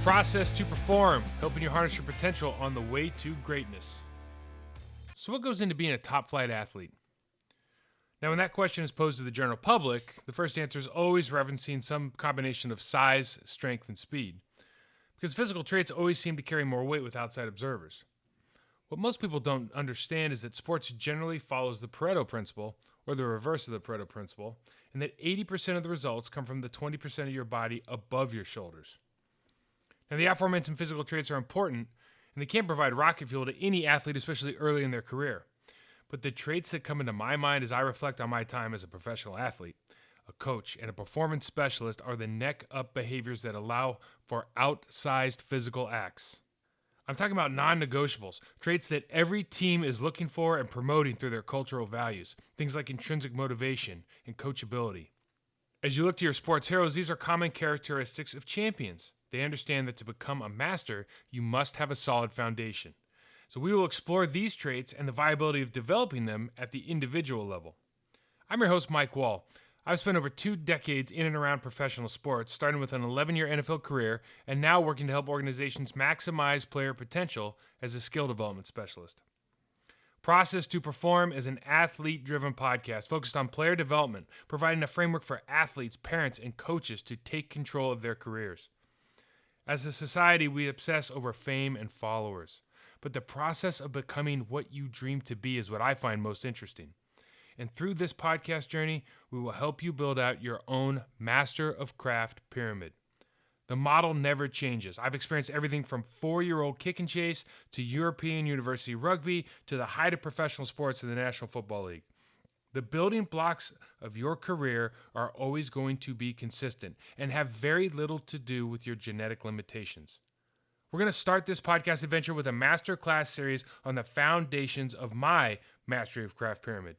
Process to Perform, helping you harness your potential on the way to greatness. So what goes into being a top flight athlete? Now, when that question is posed to the general public, the first answer is always referencing some combination of size, strength, and speed, because physical traits always seem to carry more weight with outside observers. What most people don't understand is that sports generally follows the Pareto principle, or the reverse of the Pareto principle, and that 80% of the results come from the 20% of your body above your shoulders. Now, the aforementioned physical traits are important, and they can provide rocket fuel to any athlete, especially early in their career. But the traits that come into my mind as I reflect on my time as a professional athlete, a coach, and a performance specialist are the neck-up behaviors that allow for outsized physical acts. I'm talking about non-negotiables, traits that every team is looking for and promoting through their cultural values, things like intrinsic motivation and coachability. As you look to your sports heroes, these are common characteristics of champions. They understand that to become a master, you must have a solid foundation. So we will explore these traits and the viability of developing them at the individual level. I'm your host, Mike Wahle. I've spent over 2 decades in and around professional sports, starting with an 11-year NFL career and now working to help organizations maximize player potential as a skill development specialist. Process to Perform is an athlete-driven podcast focused on player development, providing a framework for athletes, parents, and coaches to take control of their careers. As a society, we obsess over fame and followers, but the process of becoming what you dream to be is what I find most interesting. And through this podcast journey, we will help you build out your own Master of Craft pyramid. The model never changes. I've experienced everything from 4-year-old kick and chase to European University rugby to the height of professional sports in the National Football League. The building blocks of your career are always going to be consistent and have very little to do with your genetic limitations. We're going to start this podcast adventure with a masterclass series on the foundations of my Mastery of Craft pyramid.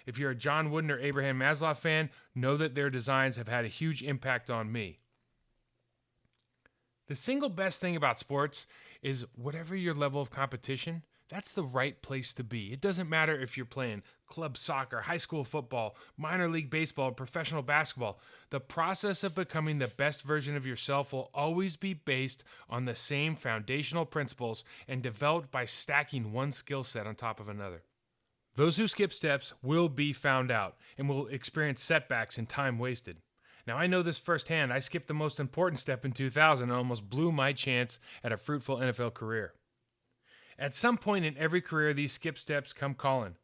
If you're a John Wooden or Abraham Maslow fan, know that their designs have had a huge impact on me. The single best thing about sports is whatever your level of competition, that's the right place to be. It doesn't matter if you're playing club soccer, high school football, minor league baseball, or professional basketball. The process of becoming the best version of yourself will always be based on the same foundational principles and developed by stacking one skill set on top of another. Those who skip steps will be found out and will experience setbacks and time wasted. Now, I know this firsthand. I skipped the most important step in 2000 and almost blew my chance at a fruitful NFL career. At some point in every career, these skip steps come calling.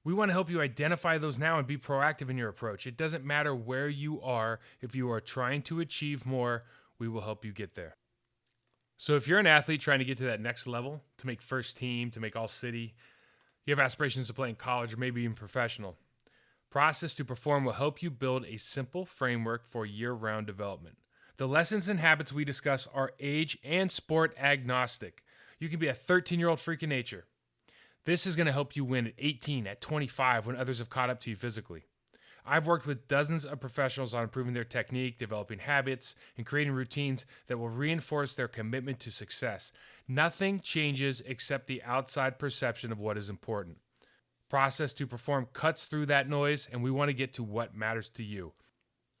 We want to help you identify those now and be proactive in your approach. It doesn't matter where you are. If you are trying to achieve more, we will help you get there. So if you're an athlete trying to get to that next level, to make first team, to make all city, you have aspirations to play in college or maybe even professional, Process to Perform will help you build a simple framework for year-round development. The lessons and habits we discuss are age and sport agnostic. You can be a 13-year-old freak of nature. This is going to help you win at 18, at 25, when others have caught up to you physically. I've worked with dozens of professionals on improving their technique, developing habits, and creating routines that will reinforce their commitment to success. Nothing changes except the outside perception of what is important. Process to Perform cuts through that noise, and we want to get to what matters to you.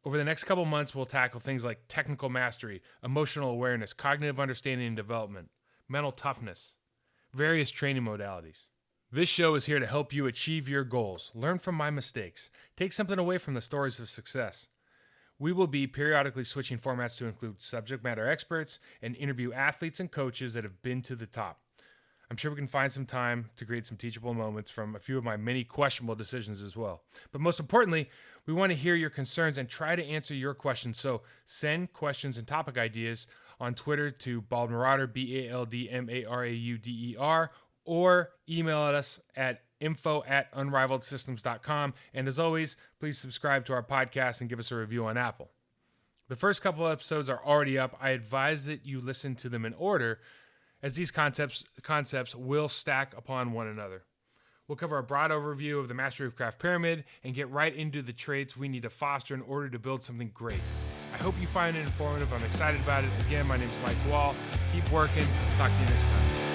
Over the next couple months, we'll tackle things like technical mastery, emotional awareness, cognitive understanding and development, mental toughness, various training modalities. This show is here to help you achieve your goals, learn from my mistakes, take something away from the stories of success. We will be periodically switching formats to include subject matter experts and interview athletes and coaches that have been to the top. I'm sure we can find some time to create some teachable moments from a few of my many questionable decisions as well. But most importantly, we want to hear your concerns and try to answer your questions. So send questions and topic ideas on Twitter to Baldmarauder, BALDMARAUDER, or email us at info@unrivaledsystems.com. And as always, please subscribe to our podcast and give us a review on Apple. The first couple of episodes are already up. I advise that you listen to them in order, as these concepts will stack upon one another. We'll cover a broad overview of the Mastery of Craft pyramid and get right into the traits we need to foster in order to build something great. I hope you find it informative. I'm excited about it. Again, my name is Mike Wahle. Keep working. Talk to you next time.